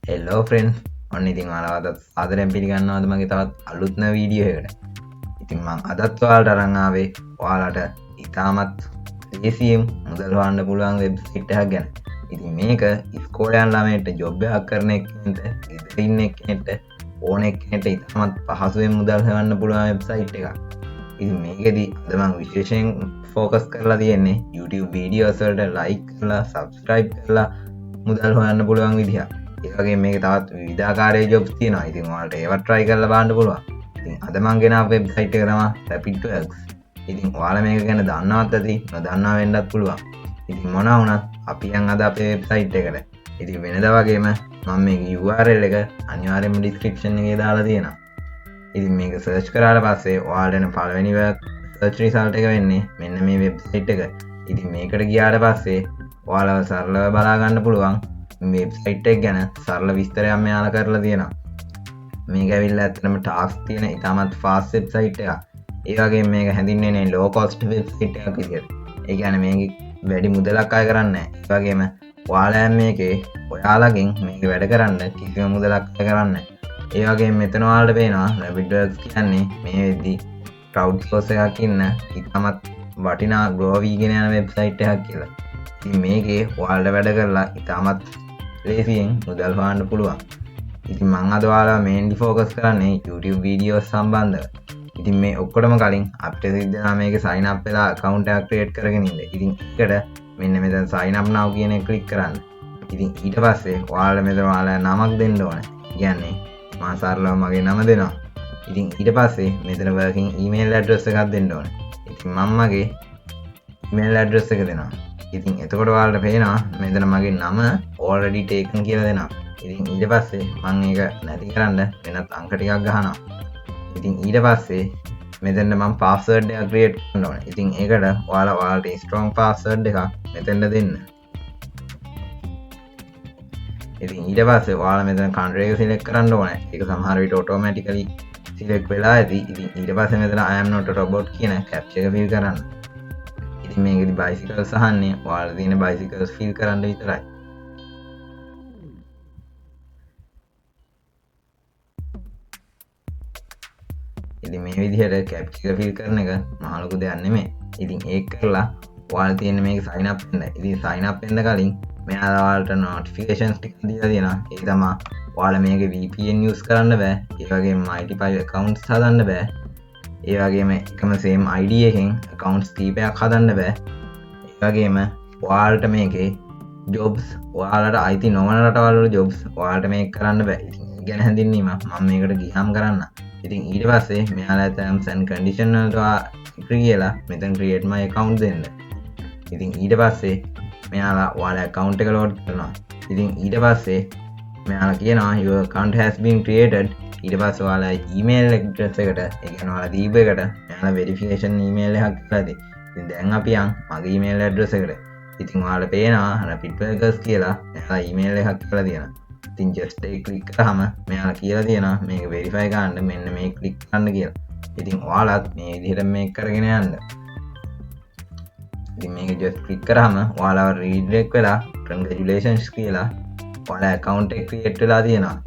හෙල්ලෝ friends ඔන්න ඉතින් ඔයාලවත් ආදරෙන් පිළිගන්නවද මගේ තවත් අලුත්ම වීඩියෝ එකකට. ඉතින් මං අදත් ඔයාලට අරන් ආවේ ඔයාලට ඉතාමත් ලේසියෙන් මුදල් හොයන්න පුළුවන් වෙබ්සයිට් එකක් ගැන. ඉතින් මේක ඉස්කෝලේ යන ළමයින්ට ජොබ් එකක් කරන එක්කෙනෙක්ට, ගෙදර ඉන්න එක්කෙනෙක්ට ඕන එක්කෙනෙක්ට ඉතාමත් පහසුවෙන් මුදල් හොයන්න පුළුවන් වෙබ්සයිට් එකක්. ඉතින් මේකෙදි අද මං විශේෂයෙන් ෆෝකස් කරලා තියෙන්නේ YouTube වීඩියෝස් වලට ලයික් කරලා සබ්ස්ක්‍රයිබ් කරලා මුදල් හොයන්න පුළුවන් විදිහක්. ඒවගේ මේක තවත් විධාකාරය ජොබ්ස් තියෙනවා. ඉතින් ඔයාලට ඒවත් try කරලා බලන්න පුළුවන්. ඉතින් අද මං ගෙනාව වෙබ්සයිට් එක තමයි Rapid2Works. ඉතින් ඔයාලා මේක ගැන දන්නවත් ඇති, නොදන්නා වෙන්නත් පුළුවන්. ඉතින් මොනවා වුණත් අපි යන් අද අපේ වෙබ්සයිට් එකට. ඉතින් වෙනදා වගේම මම මේක URL එක අනිවාර්යයෙන්ම description එකේ දාලා තියෙනවා. ඉතින් මේක search කරාට පස්සේ ඔයාලට එන පළවෙනි search result එක වෙන්නේ මෙන්න මේ වෙබ්සයිට් එක. ඉතින් මේකට ගියාට පස්සේ ඔයාලව සරලව බලා ගන්න පුළුවන් වෙබ්සයිට් එක ගැන සරල විස්තරයක් මෙයාලා කරලා තියෙනවා. මේක ඇවිල්ලා ඇත්තටම ටාස්ක් තියෙන ඉතාමත් ෆාස්ට් වෙබ්සයිට් එකක්. ඒ වගේම මේක හැදින්වෙන්නේ ලෝ කොස්ට් වෙබ්සයිට් එකක් විදියට. ඒ කියන්නේ මේක වැඩි මුදලක් අය කරන්නේ නැහැ. ඒ වගේම ඔයාලා මේකේ ඔයාලගෙන් මේක වැඩ කරන්න කිසිම මුදලක් අය කරන්නේ නැහැ. ඒ වගේම මෙතන ඔයාලට පේනවා Rapid2Works කියන්නේ මේ වෙද්දි ක්‍රවුඩ් සෝස් එකක් ඉන්න ඉතාමත් වටිනා ග්‍රෝ වීගෙන යන වෙබ්සයිට් එකක් කියලා. ඉතින් මේකේ ඔයාලට වැඩ කරලා ඉතාමත් ලේසියෙන් මුදල් හොයන්න පුළුවන්. ඉතින් මං අද ඔයාලා මේන්ලි ෆෝකස් කරන්නේ YouTube වීඩියෝස් සම්බන්ධව. ඉතින් මේ ඔක්කොටම කලින් අපිට සිද්ධ වෙනවා මේක sign up වෙලා account එකක් create කරගෙන ඉන්න. ඉතින් ඒකට මෙන්න මෙතන sign up now කියන එක click කරන්න. ඉතින් ඊට පස්සේ ඔයාලා මෙතන ඔයාලා නමක් දෙන්න ඕනේ. කියන්නේ මම සරලව මගේ නම දෙනවා. ඉතින් ඊට පස්සේ මෙතන working email address එකක් දෙන්න ඕනේ. ඉතින් මම මගේ email address එක දෙනවා. ඉතින් එතකොට ඔයාලට පේනවා මෙතන මගේ නම already taken කියලා දෙනවා. ඉතින් ඊට පස්සේ මම ඒක නැති කරන්න වෙනත් අංක ටිකක් ගහනවා. ඉතින් ඊට පස්සේ මෙතන මම password එක create කරන්න ඕනේ. ඉතින් ඒකට ඔයාලා ඔයාලට strong password එකක් මෙතෙන්ට දෙන්න. ඉතින් ඊට පස්සේ ඔයාලා මෙතන country එක select කරන්න ඕනේ. ඒක සමහර විට automatically select වෙලා ඇති. ඉතින් ඊට පස්සේ මෙතන I am not a robot කියන captcha එක fill කරන්න. ඉතින් මේකෙදි bicycles අහන්නේ ඔයාලා තියෙන bicycles fill කරන්න විතරයි. ඉතින් මේ විදිහට captcha එක fill කරන එක මහ ලොකු දෙයක් නෙමෙයි. ඉතින් ඒක කරලා ඔයාලා තියෙන මේක sign up වෙන්න. ඉතින් sign up වෙන්න කලින් මෙයාලා ඔයාලට notifications ටික දීලා තියෙනවා. ඒක තමයි ඔයාලා මේකේ VPN use කරන්න බෑ. ඒ වගේම multiple accounts හදන්න බෑ. ඒ වගේම එකම same ID එකෙන් accounts කීපයක් හදන්න බෑ. ඒ වගේම ඔයාලට මේකේ jobs ඔයාලට අයිති නොවන රටවල් වල jobs ඔයාලට මේක කරන්න බෑ. ඉතින් ඒ ගැන හැඳින්වීම මම මේකට ගියම් කරන්න. ඉතින් ඊට පස්සේ මෙයාලා terms and condition වලට agree කියලා මෙතන create my account දෙන්න. ඉතින් ඊට පස්සේ මෙයාලා ඔයාලා account එක load කරනවා. ඉතින් ඊට පස්සේ මෙයාලා කියනවා your account has been created. ඊට පස්සේ ඔයාලා email address එකට ඒ කියන්නේ ඔයාලා දීප එකට මෙයාලා verification email එකක් දාලා. ඉතින් දැන් අපි යන් මගේ email address එකට. ඉතින් ඔයාලා පේනවා Rapid2Works කියලා මෙයාලා email එකක් කියලා තියෙනවා. ඉතින් just එක click කරාම මෙයාලා කියලා තියෙනවා මේක verify කරන්න මෙන්න මේක click කරන්න කියලා. ඉතින් ඔයාලත් මේ විදිහට මේක කරගෙන යන්න. ඉතින් මේක just click කරාම ඔයාලා redirect වෙලා congratulations කියලා ඔයාලා account එක create වෙලා තියෙනවා.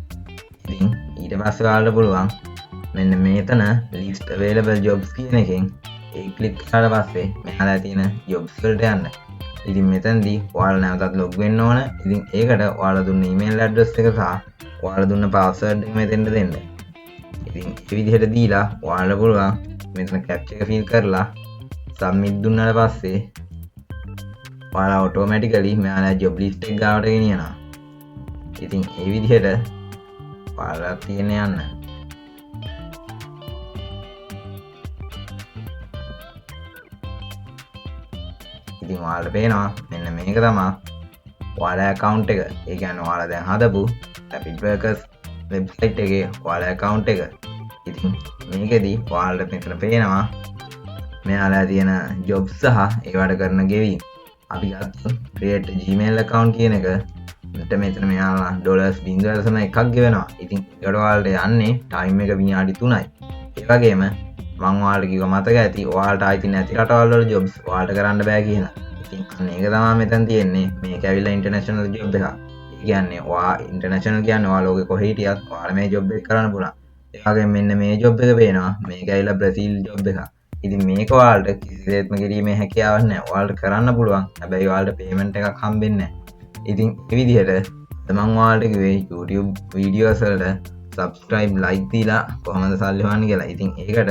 ඉතින් ඊට පස්සේ ඔයාලට පුළුවන් මෙන්න මෙතන list available jobs කියන එකෙන් ඒ click කරලා පස්සේ මෙයාලා තියෙන jobs වලට යන්න. ඉතින් මෙතනදී ඔයාලා නැවතත් log වෙන්න ඕන. ඉතින් ඒකට ඔයාලා දුන්න email address එක සහ ඔයාලා දුන්න password එක මෙතෙන්ට දෙන්න. ඉතින් මේ විදිහට දීලා ඔයාලා පුළුවන් මෙතන captcha එක fill කරලා submit දුන්නාට පස්සේ ඔයාලා automatically මෙයාලා job list එක ගාවට ගෙනියනවා. ඉතින් මේ විදිහට ඔයාලා තියෙන යන්න. ඉතින් ඔයාලට පේනවා මෙන්න මේක තමයි ඔයාලා account එක. ඒ කියන්නේ ඔයාලා දැන් හදපු Rapid2Works website එකේ ඔයාලා account එක. ඉතින් මේකෙදි ඔයාලට මෙතන පේනවා මෙයාලා තියෙන jobs සහ ඒවට කරන ගෙවීම්. අපි ගත්තොත් create Gmail account කියන එක. මෙතන මෙයාලා $0.1ක් ගෙවනවා. ඉතින් ඒකට ඔයාලට යන්නේ time එක විනාඩි 3යි. ඒ වගේම මං ඔයාලට කිව්ව මතක ඇති ඔයාලට ආйти නැති රටවල් වල jobs ඔයාලට කරන්න බෑ කියලා. ඉතින් අන්න ඒක තමයි මෙතන තියෙන්නේ. මේක ඇවිල්ලා international job එකක්. කියන්නේ ඔයා ඉන්ටර්නැෂනල් කියන්නේ ඔයා ලෝකෙ කොහේ හිටියත් ඔයාලා මේ ජොබ් එක කරන්න පුළුවන්. ඒ වගේම මෙන්න මේ ජොබ් එක පේනවා. මේක ඇවිල්ලා බ්‍රසීල් ජොබ් එකක්. ඉතින් මේක ඔයාලට කිසිසේත්ම කිරීමේ හැකියාවක් නැහැ. ඔයාලට කරන්න පුළුවන්. හැබැයි ඔයාලට පේමන්ට් එකක් හම්බෙන්නේ නැහැ. ඉතින් මේ විදිහට මම ඔයාලට කිව්වේ YouTube වීඩියෝස් වලට subscribe like දීලා කොහොමද සල්ලි හොයන්නේ කියලා. ඉතින් ඒකට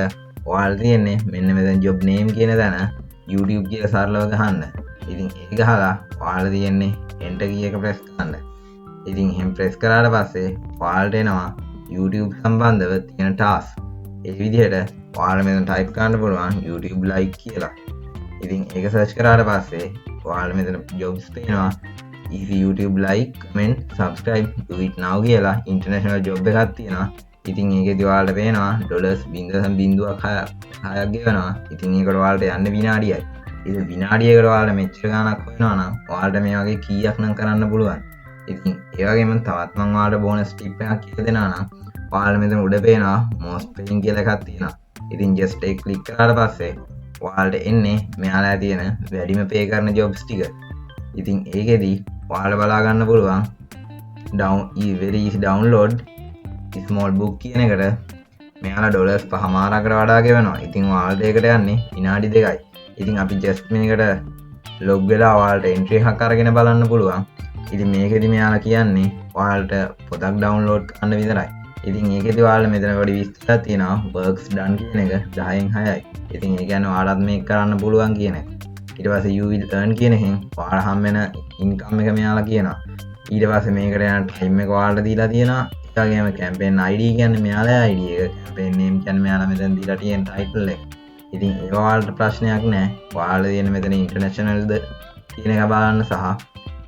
ඔයාලට තියෙන්නේ මෙන්න මෙතන job name කියන තැන YouTube කියලා සරලව ගහන්න. ඉතින් ඒක ගහලා ඔයාලට තියෙන්නේ enter key එක press කරන්න. ඉතින් එහෙම press කරාට පස්සේ ඔයාලට එනවා YouTube සම්බන්ධව තියෙන task. ඒ විදිහට ඔයාලා මෙතන type කරන්න පුළුවන් YouTube like කියලා. ඉතින් ඒක search කරාට පස්සේ ඔයාලා මෙතන jobs පේනවා. if YouTube like, comment, subscribe, do it now කියලා international job එකක් තියෙනවා. ඉතින් ඒකෙදි ඔයාලට පේනවා $0.06ක් ගෙවනවා. ඉතින් ඒකට ඔයාලට යන්න විනාඩියයි. ඉතින් විනාඩියකට ඔයාලා මෙච්චර ගාණක් හොයනවා නම් ඔයාලට මේ වගේ කීයක් නම් කරන්න පුළුවන්. ඉතින් ඒ වගේම තවත් මම ඔයාලට බෝනස් ටිප් එකක් කියලා දෙනවා නම් ඔයාලා මෙතන උඩ පේනවා most paying කියලා එකක් තියෙනවා. ඉතින් just එක ක්ලික් කරාට පස්සේ ඔයාලට එන්නේ මෙයාලා තියෙන වැඩිම pay කරන jobs ටික. ඉතින් ඒකෙදි ඔයාලා බලා ගන්න පුළුවන් very easy download small book කියන එකට මෙයාලා $5.5කට වඩා ගෙවනවා. ඉතින් ඔයාලට ඒකට යන්නේ විනාඩි 2යි. ඉතින් අපි just මේකට log වෙලා ඔයාලට entry එකක් අරගෙන බලන්න පුළුවන්. ඉතින් මේකෙදි මෙයාලා කියන්නේ ඔයාලට පොතක් download කරන්න විතරයි. ඉතින් ඒකෙදි ඔයාලා මෙතන පොඩි විස්තරයක් තියෙනවා works done කියන එක 10න් 6යි. ඉතින් ඒ කියන්නේ ඔයාලත් මේක කරන්න පුළුවන් කියන එක. ඊට පස්සේ you will earn කියන එකෙන් ඔයාලා හම් වෙන income එක මෙයාලා කියනවා. ඊට පස්සේ මේකට යන time එක ඔයාලට දීලා තියෙනවා. ඒ වගේම campaign ID කියන්නේ මෙයාලා ID එක. campaign name කියන්නේ මෙයාලා මෙතන දීලා තියෙන title එක. ඉතින් ඒක ඔයාලට ප්‍රශ්නයක් නැහැ. ඔයාලා තියෙන මෙතන internationalද කියන එක බලන්න සහ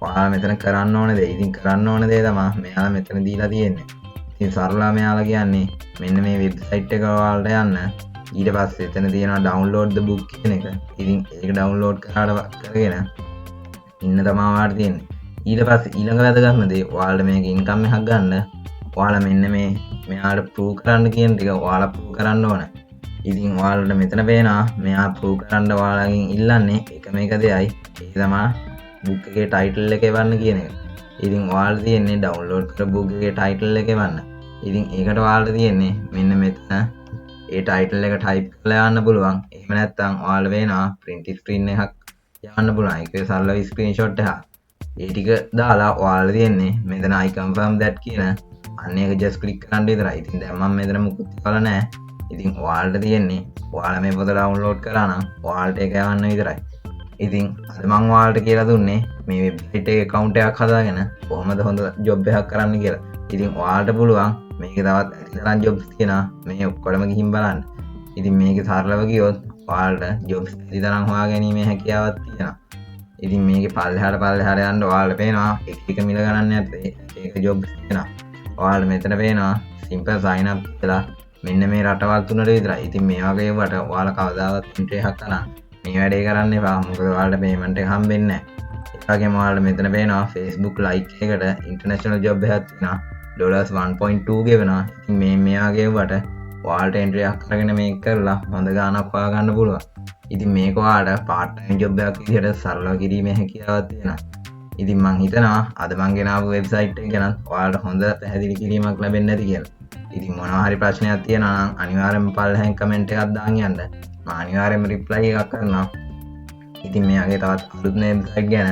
ඔයාලා මෙතන කරන්න ඕන දේ. ඉතින් කරන්න ඕන දේ තමයි මෙයාලා මෙතන දීලා තියෙන්නේ. ඉතින් සරලව මෙයාලා කියන්නේ මෙන්න මේ website එක ඔයාලට යන්න. ඊට පස්සේ එතන තියෙනවා download the book කියන එක. ඉතින් ඒක download කරගෙන ඉන්න තමයි ඔයාලට තියෙන්නේ. ඊට පස්සේ ඊළඟ වැදගත්ම දේ ඔයාලට මේක income එකක් ගන්න. ඔයාලා මෙන්න මේ මෙයාලට prove කරන්න කියන ටික ඔයාලා prove කරන්න ඕන. ඉතින් ඔයාලට මෙතන පේනවා මෙයා prove කරන්න ඔයාලගෙන් ඉල්ලන්නේ එකම එක දෙයයි. ඒ තමයි book එකේ title එක එවන්න කියන එක. ඉතින් ඔයාලට තියෙන්නේ download කර book එකේ title එක එවන්න. ඉතින් ඒකට ඔයාලට තියෙන්නේ මෙන්න මෙතන ඒ title එක type කරලා යන්න පුළුවන්. එහෙම නැත්නම් ඔයාලා වෙනවා print screen එකක් යවන්න පුළුවන්. ඒකේ සරලව screenshot එකක්. ඒ ටික දාලා ඔයාලා තියෙන්නේ මෙතන I confirm that කියන අන්න ඒක just click කරන්න විතරයි. ඉතින් දැන් මම මෙතන මුකුත් කරලා නැහැ. ඉතින් ඔයාලට තියෙන්නේ ඔයාලා මේ පොත download කරා නම් ඔයාලට ඒක යවන්න විතරයි. ඉතින් අද මම ඔයාලට කියලා දුන්නේ මේ website එකේ account එකක් හදාගෙන කොහොමද හොඳ job එකක් කරන්න කියලා. ඉතින් ඔයාලට පුළුවන් මේකේ තවත් ඇතිතරම් jobs තියෙනවා. මේ ඔක්කොම ගිහින් බලන්න. ඉතින් මේකේ සරලව ගියොත් ඔයාලට jobs ඇතිතරම් හොයාගැනීමේ හැකියාවක් තියෙනවා. ඉතින් මේකේ පල්ලෙහාට යන්න ඔයාලට පේනවා එක මිල ගණන් නැත්තේ ඒක jobs තියෙනවා. ඔයාලට මෙතන පේනවා simple sign up කියලා මෙන්න මේ රටවල් තුනට විතරයි. ඉතින් මේ වගේ වට ඔයාලා කවදාවත් entry එකක් කරා මේ වැඩේ කරන්න එපා. මොකද ඔයාලට payment එක හම්බෙන්නේ නැහැ. ඒ වගේම ඔයාලට මෙතන පේනවා Facebook like එකට international job එකක් තියෙනවා. $1.2 ගෙවනවා. ඉතින් මේ වගේ වට ඔයාලට entry එකක් අරගෙන මේක කරලා හොඳ ගාණක් හොයා ගන්න පුළුවන්. ඉතින් මේක ඔයාලට part time job එකක් විදිහට සරලව කිරීමේ හැකියාවක් තියෙනවා. ඉතින් මං හිතනවා අද මං ගෙනාවු වෙබ්සයිට් එක ගැන ඔයාලට හොඳ පැහැදිලි කිරීමක් ලැබෙන්නේ නැති කියලා. ඉතින් මොනවා හරි ප්‍රශ්නයක් තියෙනවා නම් අනිවාර්යෙන්ම පල්ලෙහෙන් කමෙන්ට් එකක් දාන්න යන්න. මම අනිවාර්යෙන්ම රිප්ලයි එකක් කරනවා. ඉතින් මෙයාගේ තවත් අලුත් වෙබ්සයිට් ගැන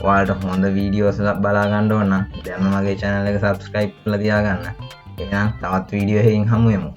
ඔයාලට හොඳ වීඩියෝස් බලා ගන්න ඕන නම් දැන්ම මගේ channel එක subscribe කරලා තියාගන්න. එහෙනම් තවත් වීඩියෝ එකකින් හමු වෙමු.